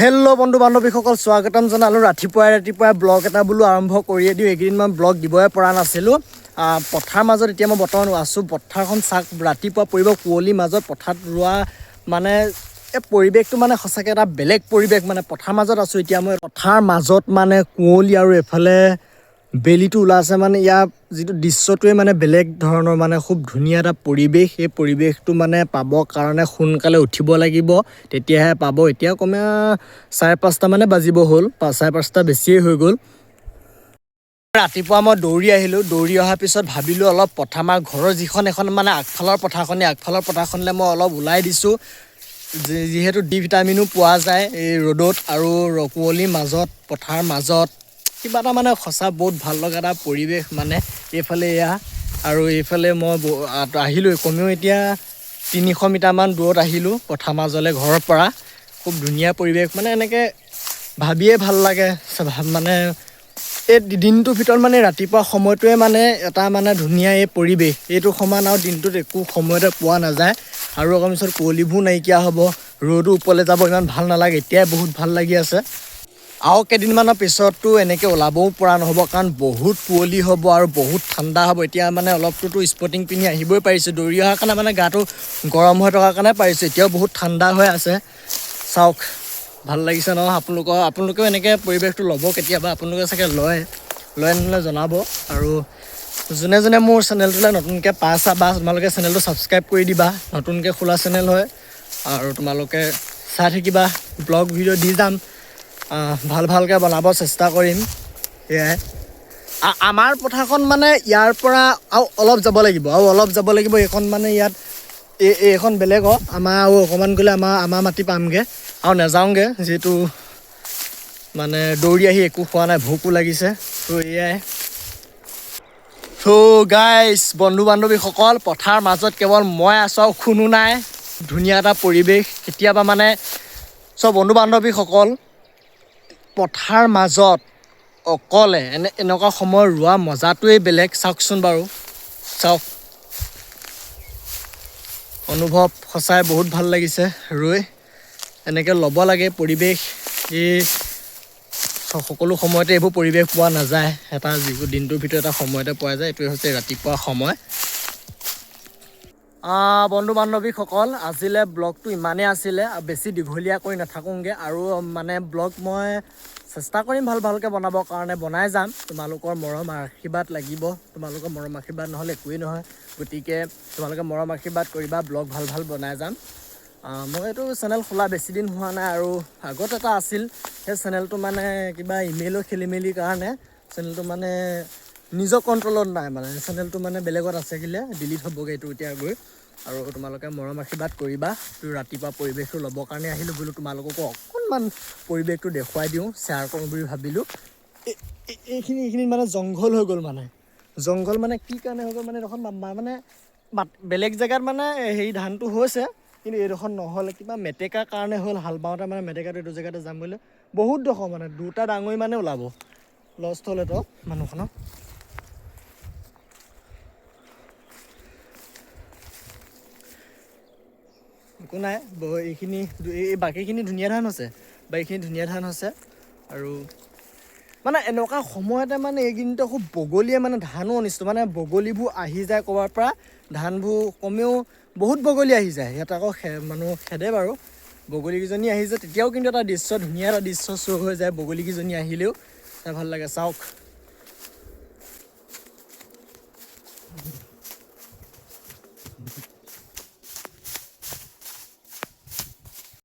Hello' বন্ধু বান্ধৱীসকল, স্বাগতম জনালোঁ। ৰাতিপুৱাই ব্লগ এটা বোলো আৰম্ভ কৰিয়ে দিওঁ। এইকেইদিন মই ব্লগ দিবই পৰা নাছিলোঁ। পথাৰ মাজত এতিয়া মই বৰ্তমান আছোঁ। পথাৰখন চাওক, ৰাতিপুৱা পৰিব কুঁৱলীৰ মাজত পথাৰত ৰোৱা মানে এই পৰিৱেশটো মানে সঁচাকৈ এটা বেলেগ পৰিৱেশ। মানে পথাৰ মাজত আছোঁ এতিয়া মই। পথাৰ মাজত মানে কুঁৱলী আৰু এফালে বেলিটো ওলাইছে। মানে ইয়াৰ যিটো দৃশ্যটোৱে মানে বেলেগ ধৰণৰ, মানে খুব ধুনীয়া এটা পৰিৱেশ। এই পৰিৱেশটো মানে পাবৰ কাৰণে সোনকালে উঠিব লাগিব, তেতিয়াহে পাব। এতিয়া কমে 5:30 মানে বাজিব হ'ল, 5:30 বেছিয়ে হৈ গ'ল। ৰাতিপুৱা মই দৌৰি আহিলোঁ। দৌৰি অহাৰ পিছত ভাবিলোঁ অলপ আমাৰ ঘৰৰ যিখন এখন মানে আগফালৰ পথাৰখনলৈ মই অলপ ওলাই দিছোঁ। যিহেতু ডি ভিটামিনো পোৱা যায় এই ৰ'দত আৰু কুঁৱলীৰ মাজত, পথাৰ মাজত কিবা এটা মানে সঁচা বহুত ভাল লগা এটা পৰিৱেশ। মানে এইফালে এয়া আৰু এইফালে মই আহিলোঁ। কমেও এতিয়া 300 মিটাৰমান দূৰত আহিলোঁ পথাৰ মাজলৈ ঘৰৰ পৰা। খুব ধুনীয়া পৰিৱেশ, মানে এনেকৈ ভাবিয়ে ভাল লাগে। মানে এই দিনটোৰ ভিতৰত মানে ৰাতিপুৱা সময়টোৱে মানে এটা মানে ধুনীয়া এই পৰিৱেশ। এইটো সমান আৰু দিনটোত একো সময়তে পোৱা নাযায়। আৰু অকণ পিছত কুঁৱলীবোৰ নাইকিয়া হ'ব, ৰ'দো ওপৰলৈ যাব, ইমান ভাল নালাগে। এতিয়াই বহুত ভাল লাগি আছে। আৰু কেইদিনমানৰ পিছততো এনেকৈ ওলাবও পৰা নহ'ব, কাৰণ বহুত কুঁৱলী হ'ব আৰু বহুত ঠাণ্ডা হ'ব। এতিয়া মানে অলপটোতো স্পৰ্টিং পিন্ধি আহিবই পাৰিছোঁ। দৌৰি অহাৰ কাৰণে মানে গাটো গৰম হৈ থকাৰ কাৰণে পাৰিছোঁ। এতিয়াও বহুত ঠাণ্ডা হৈ আছে। চাওক, ভাল লাগিছে ন? আপোনালোকেও এনেকৈ পৰিৱেশটো ল'ব কেতিয়াবা। আপোনালোকে চাগে লয় নহ'লে জনাব। আৰু যোনে যোনে মোৰ চেনেলটোলৈ নতুনকৈ পাইছা বা তোমালোকে চেনেলটো ছাবস্ক্ৰাইব কৰি দিবা। নতুনকৈ খোলা চেনেল হয় আৰু তোমালোকে চাই থাকিবা। ব্লগ ভিডিঅ' দি যাম, ভালকৈ বনাব চেষ্টা কৰিম। সেয়াই আমাৰ পথাৰখন মানে ইয়াৰ পৰা আৰু অলপ যাব লাগিব। এইখন মানে ইয়াত এইখন বেলেগ আমাৰ আৰু অকণমান গ'লে আমাৰ মাটি পামগৈ আৰু নাযাওঁগৈ, যিহেতু মানে দৌৰি আহি একো খোৱা নাই, ভোকো লাগিছে। তো এয়াই। গাইছ, বন্ধু বান্ধৱীসকল, পথাৰ মাজত কেৱল মই আছোঁ আৰু কোনো নাই। ধুনীয়া এটা পৰিৱেশ। কেতিয়াবা মানে বন্ধু বান্ধৱীসকল, পথাৰ মাজত অকলে এনেকুৱা সময় ৰোৱা মজাটোৱেই বেলেগ। চাওকচোন বাৰু, চাওক, অনুভৱ সঁচাই বহুত ভাল লাগিছে ৰুই। এনেকৈ ল'ব লাগে পৰিৱেশ। এই সকলো সময়তে এইবোৰ পৰিৱেশ পোৱা নাযায়। এটা যিবোৰ দিনটোৰ ভিতৰত এটা সময়তে পোৱা যায়, এইটোৱে হৈছে ৰাতিপুৱা সময়। বন্ধু বান্ধৱীসকল, আজিলৈ ব্লগটো ইমানেই আছিলে। বেছি দীঘলীয়া কৰি নাথাকোঁগৈ। আৰু মানে ব্লগ মই চেষ্টা কৰিম ভালকৈ বনাবৰ কাৰণে, বনাই যাম। তোমালোকৰ মৰম আশীৰ্বাদ লাগিব। তোমালোকৰ মৰম আশীৰ্বাদ নহ'লে একোৱেই নহয়। গতিকে তোমালোকে মৰম আশীৰ্বাদ কৰিবা, ব্লগ ভাল বনাই যাম। মই এইটো চেনেল খোলা বেছি দিন হোৱা নাই, আৰু আগত এটা আছিল। সেই চেনেলটো মানে কিবা ইমেইলৰ খেলিমেলিৰ কাৰণে চেনেলটো মানে নিজৰ কণ্ট্ৰলত নাই। মানে চেনেলটো মানে বেলেগত আছে, ডিলিট হ'বগৈ এইটো এতিয়া গৈ। আৰু তোমালোকে মৰম আশীৰ্বাদ কৰিবা। ৰাতিপুৱা পৰিৱেশটো ল'বৰ কাৰণে আহিলোঁ। বোলো তোমালোককো অকণমান পৰিৱেশটো দেখুৱাই দিওঁ, শ্বেয়াৰ কৰোঁ বুলি ভাবিলোঁ। এইখিনিত মানে জংঘল হৈ গ'ল। জংঘল মানে কি কাৰণে হৈ গ'ল মানে এইডোখৰ মানে বেলেগ জেগাত মানে হেৰি ধানটো হৈছে, কিন্তু এইডোখৰ নহ'ল। কিবা মেটেকাৰ কাৰণে হ'ল। হাল বাওঁতে মানে মেটেকাটো এইটো জেগাতে যাম বুলি বহুত ডোখৰ মানে 2টা ডাঙৰি মানে ওলাব। লষ্ট হ'ল এইটো মানুহখনৰ। একো নাই, এই বাকীখিনি ধুনীয়া ধান হৈছে। আৰু মানে এনেকুৱা সময়তে মানে এইকেইদিনতে খুব বগলীয়ে মানে ধানো অনিষ্ট, মানে বগলীবোৰ আহি যায় ক'ৰবাৰ পৰা। ধানবোৰ কমেও বহুত বগলী আহি যায়। সিহঁত আকৌ মানুহ খেদে বাৰু। বগলীকেইজনী আহি যায় তেতিয়াও কিন্তু এটা দৃশ্য, ধুনীয়া এটা দৃশ্য শ্ব' হৈ যায় বগলীকেইজনী আহিলেও। চাই ভাল লাগে। চাওক,